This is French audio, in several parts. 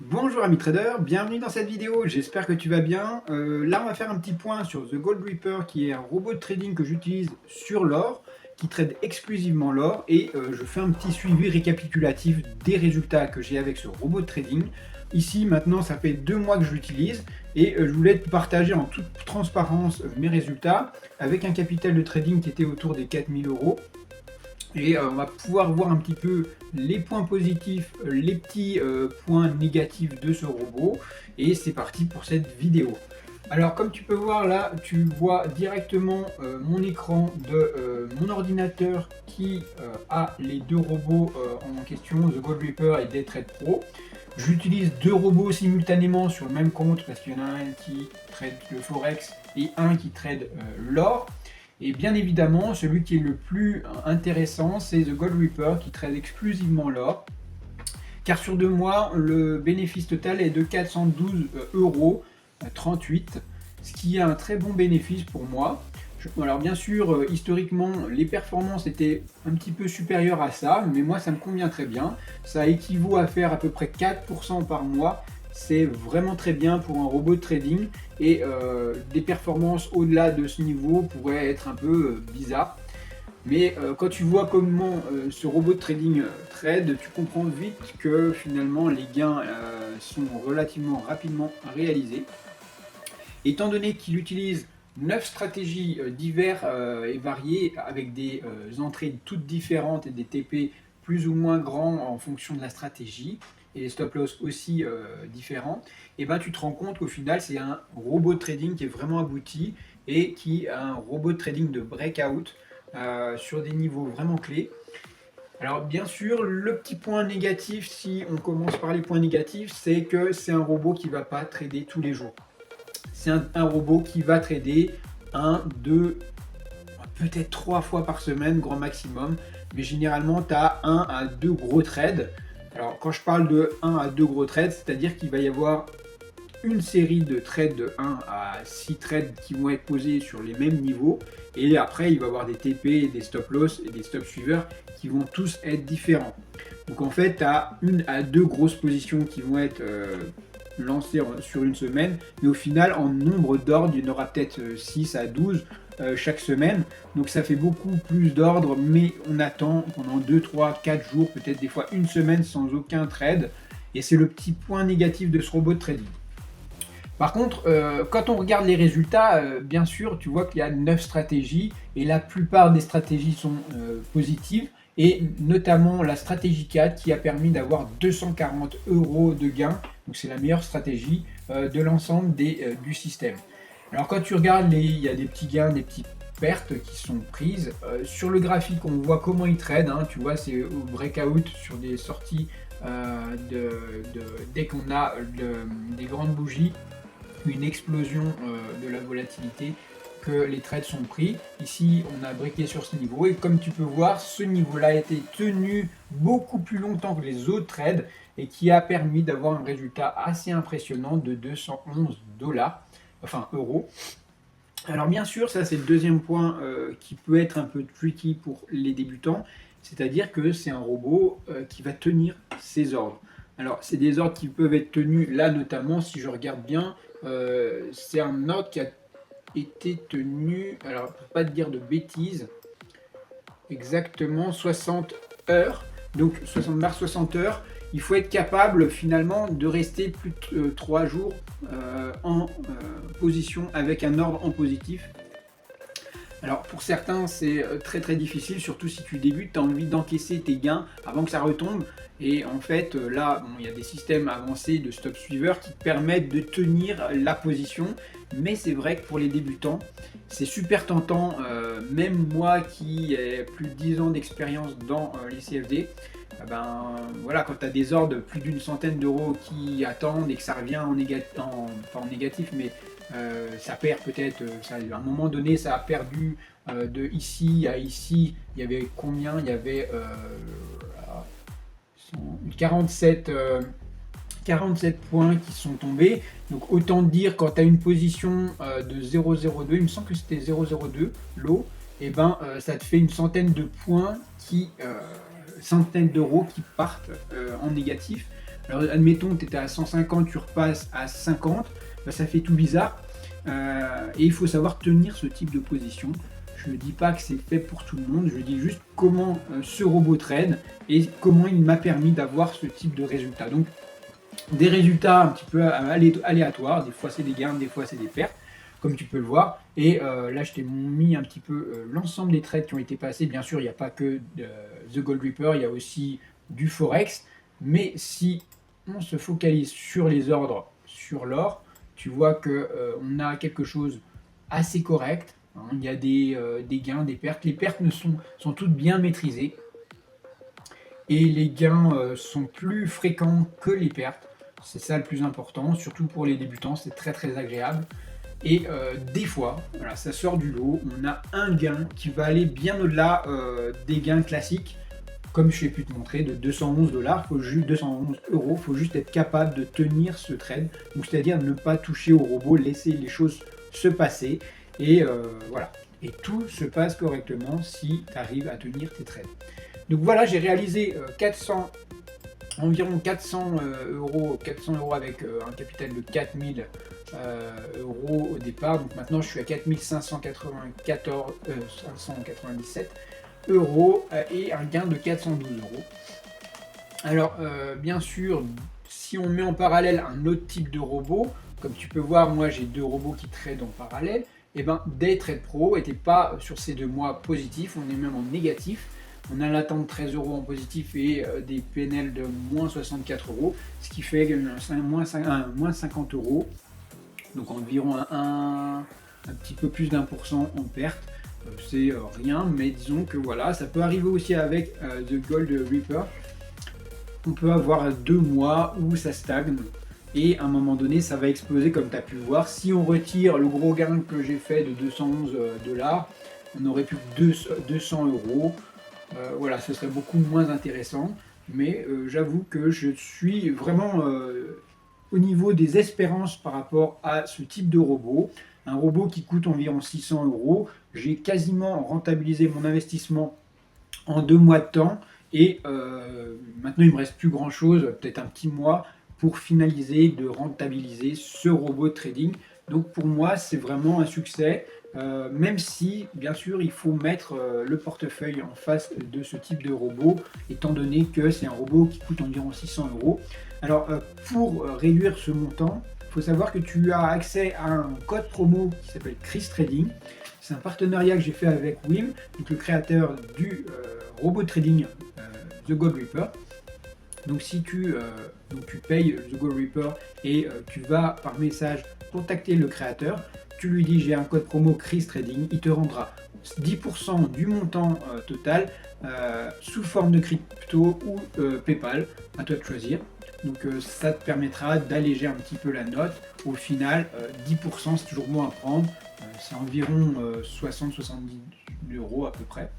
Bonjour amis traders, bienvenue dans cette vidéo, j'espère que tu vas bien. Là on va faire un petit point sur The Gold Reaper qui est un robot de trading que j'utilise sur l'or, qui trade exclusivement l'or et je fais un petit suivi récapitulatif des résultats que j'ai avec ce robot de trading. Ici maintenant ça fait 2 mois que je l'utilise et je voulais te partager en toute transparence mes résultats avec un capital de trading qui était autour des 4000 euros. Et on va pouvoir voir un petit peu les points positifs, les petits points négatifs de ce robot. Et c'est parti pour cette vidéo. Alors comme tu peux voir là, tu vois directement mon écran de mon ordinateur qui a les deux robots en question, The Gold Reaper et Daytrade Pro. J'utilise deux robots simultanément sur le même compte parce qu'il y en a un qui trade le Forex et un qui trade l'or. Et bien évidemment, celui qui est le plus intéressant, c'est The Gold Reaper qui trade exclusivement l'or. Car sur 2 mois, le bénéfice total est de 412,38 euros, ce qui est un très bon bénéfice pour moi. Alors bien sûr, historiquement, les performances étaient un petit peu supérieures à ça, mais moi ça me convient très bien. Ça équivaut à faire à peu près 4% par mois. C'est vraiment très bien pour un robot de trading et des performances au-delà de ce niveau pourraient être un peu bizarres. Mais quand tu vois comment ce robot de trading trade, tu comprends vite que finalement les gains sont relativement rapidement réalisés. Étant donné qu'il utilise 9 stratégies diverses et variées avec des entrées toutes différentes et des TP plus ou moins grands en fonction de la stratégie et les stop loss aussi différents, et ben tu te rends compte qu'au final c'est un robot de trading qui est vraiment abouti et qui a un robot de trading de breakout sur des niveaux vraiment clés. Alors bien sûr, le petit point négatif, si on commence par les points négatifs, c'est que c'est un robot qui ne va pas trader tous les jours. C'est un robot qui va trader 1, 2, peut-être 3 fois par semaine, grand maximum. Mais généralement, tu as 1 à 2 gros trades. Alors, quand je parle de 1 à 2 gros trades, c'est-à-dire qu'il va y avoir une série de trades de 1 à 6 trades qui vont être posés sur les mêmes niveaux. Et après, il va y avoir des TP, des stop loss et des stop suiveurs qui vont tous être différents. Donc en fait, tu as 1 à 2 grosses positions qui vont être lancées sur une semaine. Mais au final, en nombre d'ordres, il y en aura peut-être 6 à 12 chaque semaine. Donc ça fait beaucoup plus d'ordres, mais on attend pendant 2, 3, 4 jours, peut-être des fois une semaine sans aucun trade. Et c'est le petit point négatif de ce robot de trading. Par contre, quand on regarde les résultats, bien sûr, tu vois qu'il y a 9 stratégies et la plupart des stratégies sont positives et notamment la stratégie 4 qui a permis d'avoir 240 euros de gain. Donc c'est la meilleure stratégie de l'ensemble du système. Alors quand tu regardes, il y a des petits gains, des petites pertes qui sont prises. Sur le graphique, on voit comment ils trade. Tu vois, c'est au breakout sur des sorties dès qu'on a des grandes bougies, une explosion de la volatilité, que les trades sont pris. Ici, on a briqué sur ce niveau et comme tu peux voir, ce niveau-là a été tenu beaucoup plus longtemps que les autres trades et qui a permis d'avoir un résultat assez impressionnant de 211 dollars, enfin euros. Alors bien sûr, ça c'est le deuxième point qui peut être un peu tricky pour les débutants, c'est-à-dire que c'est un robot qui va tenir ses ordres. Alors c'est des ordres qui peuvent être tenus là notamment, si je regarde bien, c'est un ordre qui a été tenu, alors pour pas te dire de bêtises, exactement 60 heures. Donc 60 mars, 60 heures. Il faut être capable finalement de rester plus de 3 jours en position avec un ordre en positif. Alors pour certains c'est très très difficile, surtout si tu débutes, tu as envie d'encaisser tes gains avant que ça retombe. Et en fait là, il y a des systèmes avancés de stop suiveurs qui permettent de tenir la position. Mais c'est vrai que pour les débutants, c'est super tentant. Même moi qui ai plus de 10 ans d'expérience dans les CFD, voilà, quand tu as des ordres de plus d'une centaine d'euros qui attendent et que ça revient pas en négatif, mais ça perd peut-être, à un moment donné, ça a perdu de ici à ici. Il y avait combien? Il y avait 47, 47 points qui sont tombés. Donc autant dire, quand tu as une position de 0,02, il me semble que c'était 0,02 l'eau, et ça te fait une centaine de points centaines d'euros qui partent en négatif. Alors admettons, tu étais à 150, tu repasses à 50, bah, ça fait tout bizarre. Et il faut savoir tenir ce type de position. Je ne dis pas que c'est fait pour tout le monde, je dis juste comment ce robot trade et comment il m'a permis d'avoir ce type de résultat. Donc des résultats un petit peu aléatoires, des fois c'est des gains, des fois c'est des pertes, comme tu peux le voir. Et là je t'ai mis un petit peu l'ensemble des trades qui ont été passés. Bien sûr il n'y a pas que The Gold Reaper, il y a aussi du Forex, mais si on se focalise sur les ordres, sur l'or, tu vois que on a quelque chose assez correct. Hein. Il y a des gains, des pertes. Les pertes sont toutes bien maîtrisées et les gains sont plus fréquents que les pertes. C'est ça le plus important, surtout pour les débutants, c'est très très agréable. Et des fois, voilà, ça sort du lot, on a un gain qui va aller bien au-delà des gains classiques, comme je vais pu te montrer, de 211 dollars, 211 euros, il faut juste être capable de tenir ce trade, donc c'est-à-dire ne pas toucher au robot, laisser les choses se passer, et voilà. Et tout se passe correctement si tu arrives à tenir tes trades. Donc voilà, j'ai réalisé environ 400 euros avec un capital de 4000 euros au départ. Donc maintenant je suis à 597 euros et un gain de 412 euros. Alors bien sûr, si on met en parallèle un autre type de robot, comme tu peux voir, moi j'ai deux robots qui tradent en parallèle, et ben Daytrade Pro n'était pas sur ces 2 mois positifs, on est même en négatif. On a l'attente de 13 euros en positif et des PNL de moins 64 euros, ce qui fait moins 50 euros, donc environ un petit peu plus d'1% en perte. C'est rien, mais disons que voilà, ça peut arriver aussi avec The Gold Reaper. On peut avoir 2 mois où ça stagne et à un moment donné ça va exploser comme tu as pu le voir. Si on retire le gros gain que j'ai fait de 211 dollars, on aurait plus que 200 euros. Voilà, ce serait beaucoup moins intéressant, mais j'avoue que je suis vraiment au niveau des espérances par rapport à ce type de robot. Un robot qui coûte environ 600 euros, j'ai quasiment rentabilisé mon investissement en 2 mois de temps, et maintenant il me reste plus grand chose, peut-être un petit mois, pour finaliser de rentabiliser ce robot de trading. Donc pour moi c'est vraiment un succès. Même si, bien sûr, il faut mettre le portefeuille en face de ce type de robot, étant donné que c'est un robot qui coûte environ 600 euros. Alors, pour réduire ce montant, il faut savoir que tu as accès à un code promo qui s'appelle Chris Trading. C'est un partenariat que j'ai fait avec Wim, donc le créateur du robot de trading The Gold Reaper. Donc si tu payes The Gold Reaper et tu vas par message contacter le créateur, tu lui dis j'ai un code promo Chris Trading, il te rendra 10% du montant total sous forme de crypto ou PayPal, à toi de choisir. Donc ça te permettra d'alléger un petit peu la note. Au final, 10% c'est toujours bon à prendre, c'est environ 60-70 euros à peu près.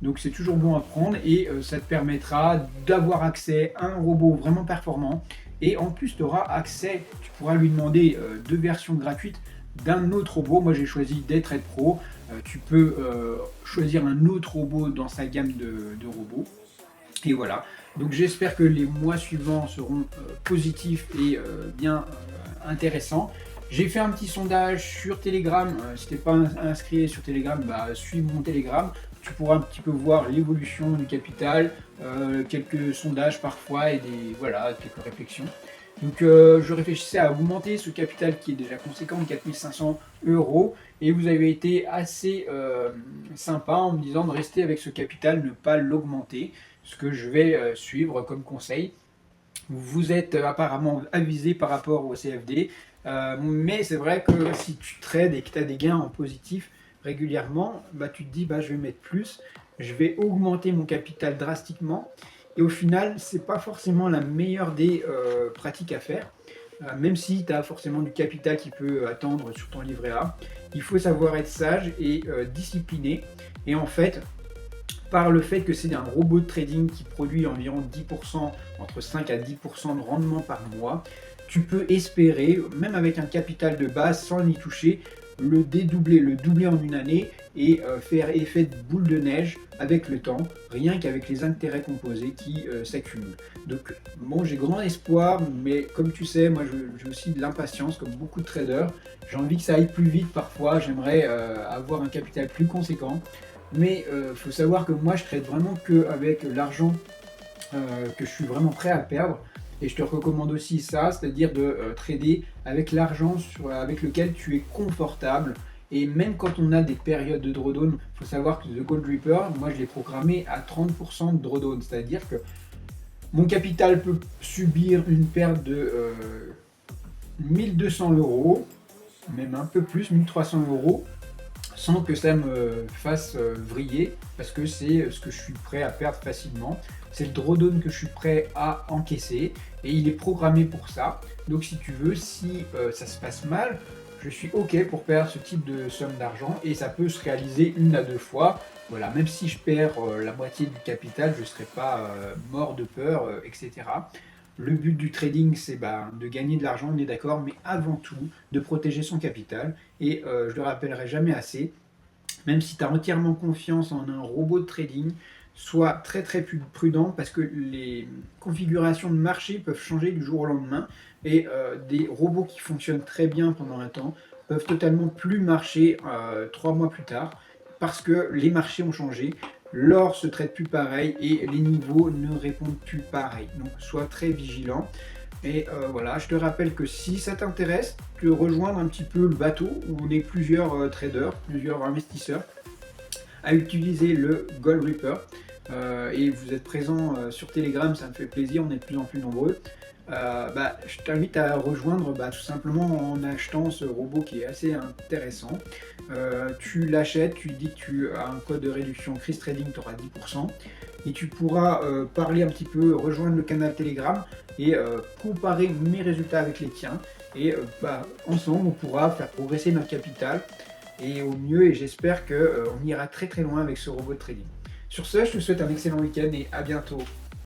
Donc c'est toujours bon à prendre et ça te permettra d'avoir accès à un robot vraiment performant. Et en plus, tu auras accès, tu pourras lui demander 2 versions gratuites d'un autre robot. Moi j'ai choisi Daytrade Pro. Tu peux choisir un autre robot dans sa gamme de robots. Et voilà. Donc j'espère que les mois suivants seront positifs et bien intéressants. J'ai fait un petit sondage sur Telegram. Si tu n'es pas inscrit sur Telegram, bah, suis mon Telegram. Tu pourras un petit peu voir l'évolution du capital, quelques sondages parfois et voilà, quelques réflexions. Donc je réfléchissais à augmenter ce capital qui est déjà conséquent de 4500 euros, et vous avez été assez sympa en me disant de rester avec ce capital, ne pas l'augmenter, ce que je vais suivre comme conseil. Vous êtes apparemment avisé par rapport au CFD, mais c'est vrai que si tu trades et que tu as des gains en positif régulièrement, bah, tu te dis bah, je vais mettre plus, je vais augmenter mon capital drastiquement. Et au final, c'est pas forcément la meilleure des pratiques à faire, même si tu as forcément du capital qui peut attendre sur ton livret A. Il faut savoir être sage et discipliné. Et en fait, par le fait que c'est un robot de trading qui produit environ 10%, entre 5 à 10% de rendement par mois, tu peux espérer, même avec un capital de base, sans y toucher, le dédoubler, le doubler en une année et faire effet de boule de neige avec le temps, rien qu'avec les intérêts composés qui s'accumulent. Donc bon, j'ai grand espoir, mais comme tu sais, moi j'ai aussi de l'impatience comme beaucoup de traders. J'ai envie que ça aille plus vite parfois, j'aimerais avoir un capital plus conséquent. Mais il faut savoir que moi je trade vraiment qu'avec l'argent que je suis vraiment prêt à perdre. Et je te recommande aussi ça, c'est-à-dire de trader avec l'argent avec lequel tu es confortable. Et même quand on a des périodes de drawdown, il faut savoir que The Gold Reaper, moi je l'ai programmé à 30% de drawdown. C'est-à-dire que mon capital peut subir une perte de 1200 euros, même un peu plus, 1300 euros, sans que ça me fasse vriller, parce que c'est ce que je suis prêt à perdre facilement. C'est le drawdown que je suis prêt à encaisser, et il est programmé pour ça. Donc si tu veux, si ça se passe mal, je suis ok pour perdre ce type de somme d'argent, et ça peut se réaliser 1 à 2 fois. Voilà, même si je perds la moitié du capital, je ne serai pas mort de peur, etc. Le but du trading, c'est de gagner de l'argent, on est d'accord, mais avant tout, de protéger son capital. Et je le rappellerai jamais assez, même si tu as entièrement confiance en un robot de trading, sois très très prudent parce que les configurations de marché peuvent changer du jour au lendemain. Et des robots qui fonctionnent très bien pendant un temps peuvent totalement plus marcher 3 mois plus tard parce que les marchés ont changé. L'or se traite plus pareil et les niveaux ne répondent plus pareil. Donc sois très vigilant. Et voilà, je te rappelle que si ça t'intéresse, tu peux rejoindre un petit peu le bateau où on est plusieurs traders, plusieurs investisseurs à utiliser le Gold Reaper. Et vous êtes présent sur Telegram, ça me fait plaisir, on est de plus en plus nombreux. Je t'invite à rejoindre tout simplement en achetant ce robot qui est assez intéressant. Tu l'achètes, tu dis que tu as un code de réduction Chris Trading, tu auras 10%. Et tu pourras parler un petit peu, rejoindre le canal Telegram et comparer mes résultats avec les tiens. Et ensemble, on pourra faire progresser notre capital et au mieux, et j'espère qu'on ira très très loin avec ce robot de trading. Sur ce, je te souhaite un excellent week-end et à bientôt.